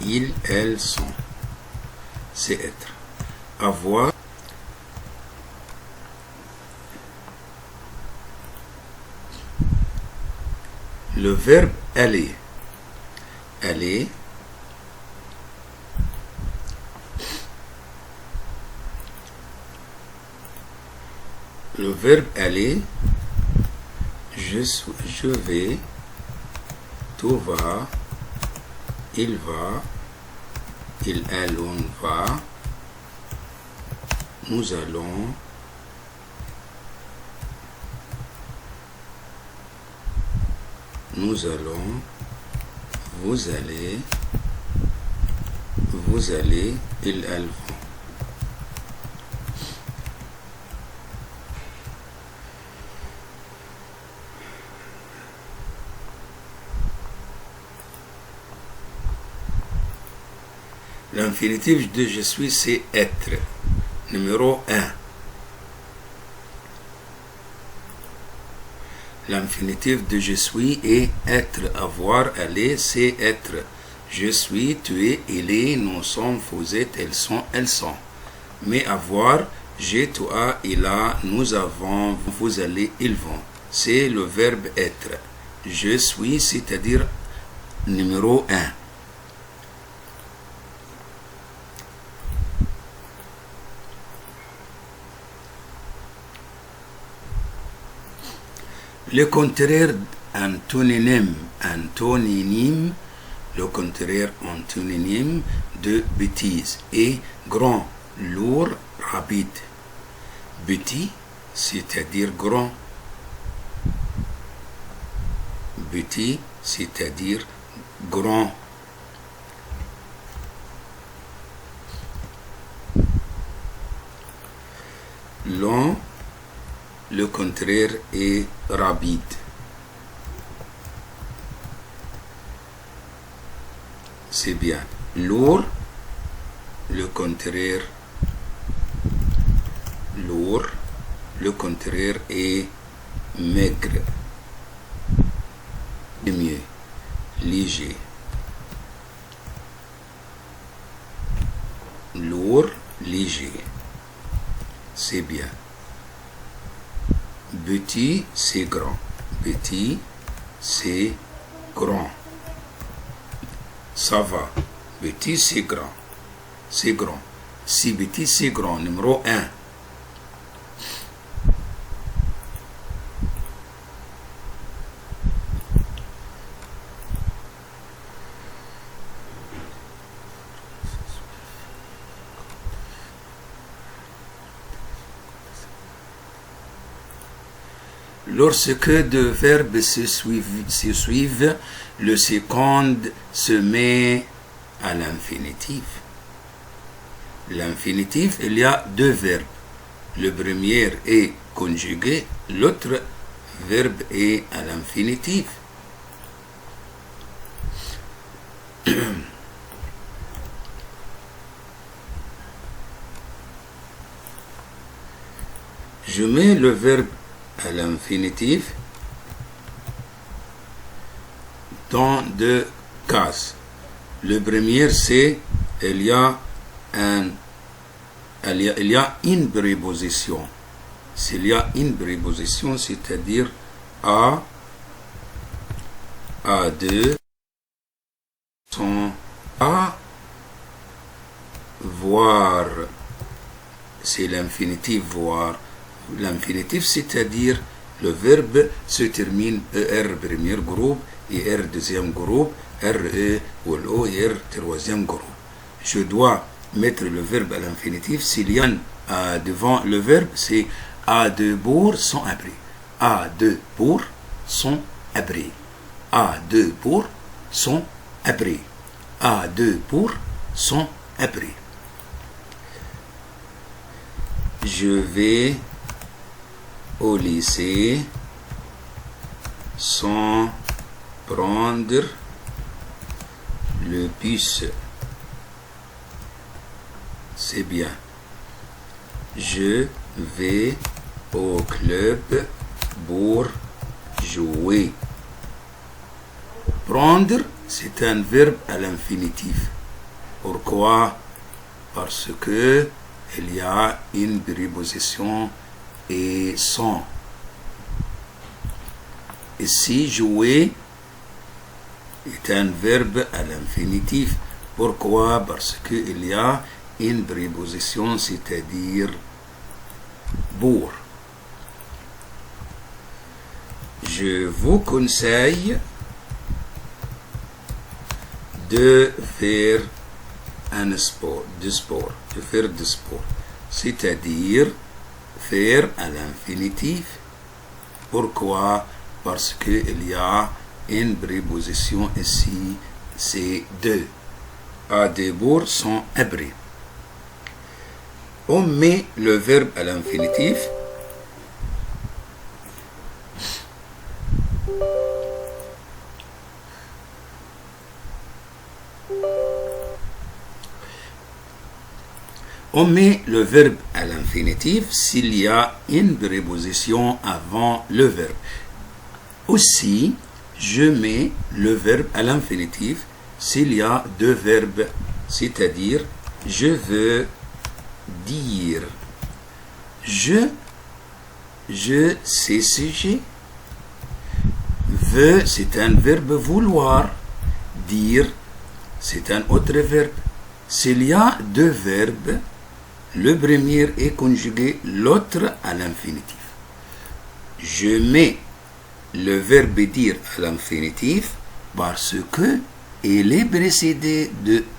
Ils, elles sont. C'est être. Avoir. Le verbe aller. Aller. Le verbe aller. Je vais. Tu vas. Il va. Il, elle, on va. Nous allons. Nous allons. Vous allez. Vous allez. Ils, elles vont. L'infinitif de je suis, c'est être. Numéro 1. L'infinitif de je suis est être, avoir, aller, c'est être. Je suis, tu es, il est, nous sommes, vous êtes, elles sont, elles sont. Mais avoir, j'ai, tu as, il a, nous avons, vous allez, ils vont. C'est le verbe être. Je suis, c'est-à-dire numéro 1. Le contraire antonyme, le contraire antonyme de bêtise est grand, lourd, rapide. Petit, c'est-à-dire grand. Petit, c'est-à-dire grand. Long, le contraire est rapide. C'est bien. Lourd, le contraire lourd, le contraire est maigre. C'est mieux. Léger. Lourd, léger. C'est bien. Petit, c'est grand. Petit, c'est grand. Ça va. Petit, c'est grand. C'est grand. Si petit, c'est grand. Numéro 1. Lorsque deux verbes se suivent, le second se met à l'infinitif. L'infinitif, il y a deux verbes. Le premier est conjugué, l'autre verbe est à l'infinitif. Je mets le verbe à l'infinitif dans deux cases. Le premier, c'est il y a une préposition. S'il y a une préposition, c'est-à-dire à, A2, sont à, voir, c'est l'infinitif voir. L'infinitif, c'est-à-dire le verbe se termine ER premier groupe et R deuxième groupe, RE ou l'O et R troisième groupe. Je dois mettre le verbe à l'infinitif. S'il y a un devant le verbe, c'est A2 pour sont abris. A2 pour sont abris. A2 pour sont abris. à, de, pour sont après. Je vais au lycée sans prendre le bus. C'est bien. Je vais au club pour jouer. Prendre, c'est un verbe à l'infinitif. Pourquoi? Parce que il y a une préposition et sans. Ici, jouer est un verbe à l'infinitif. Pourquoi? Parce qu'il y a une préposition, c'est-à-dire pour. Je vous conseille de faire un sport, de faire du sport, c'est-à-dire faire à l'infinitif. Pourquoi? Parce qu'il y a une préposition ici, c'est de. À des bourgs sont après. On met le verbe à l'infinitif. On met le verbe à l'infinitif s'il y a une préposition avant le verbe. Aussi, je mets le verbe à l'infinitif s'il y a deux verbes, c'est-à-dire je veux dire. Je c'est sujet. Veux, c'est un verbe vouloir. Dire, c'est un autre verbe. S'il y a deux verbes, le premier est conjugué, l'autre à l'infinitif. Je mets le verbe dire à l'infinitif parce que il est précédé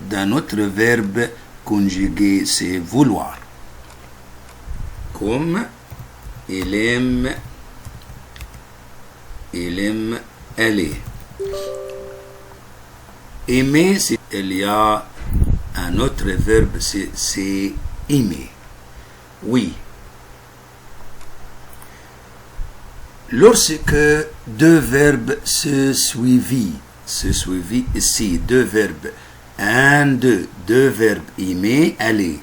d'un autre verbe conjugué, c'est vouloir. Comme il aime aller. Aimer, il y a un autre verbe, c'est aimer. Oui. Lorsque deux verbes se suivent ici, deux verbes, deux verbes, aimer, aller,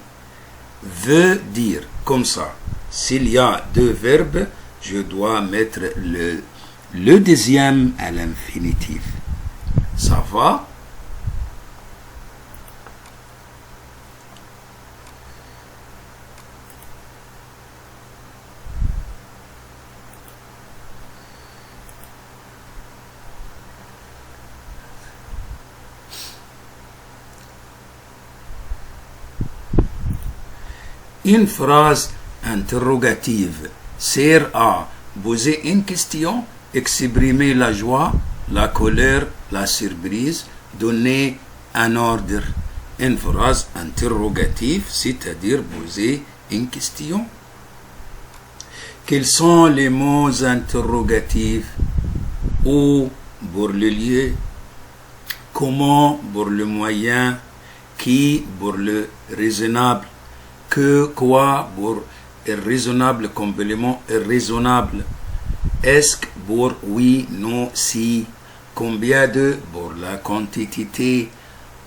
veut dire comme ça. S'il y a deux verbes, je dois mettre le deuxième à l'infinitif. Ça va? Une phrase interrogative sert à poser une question, exprimer la joie, la colère, la surprise, donner un ordre. Une phrase interrogative, c'est-à-dire poser une question. Quels sont les mots interrogatifs? Où pour le lieu? Comment pour le moyen? Qui pour le raisonnable? Que, quoi pour irraisonnable, complément irraisonnable. Est-ce pour oui, non, si. Combien de pour la quantité.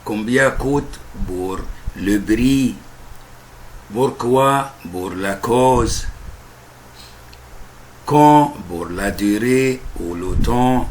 Combien coûte pour le prix. Pourquoi pour la cause. Quand pour la durée ou le temps.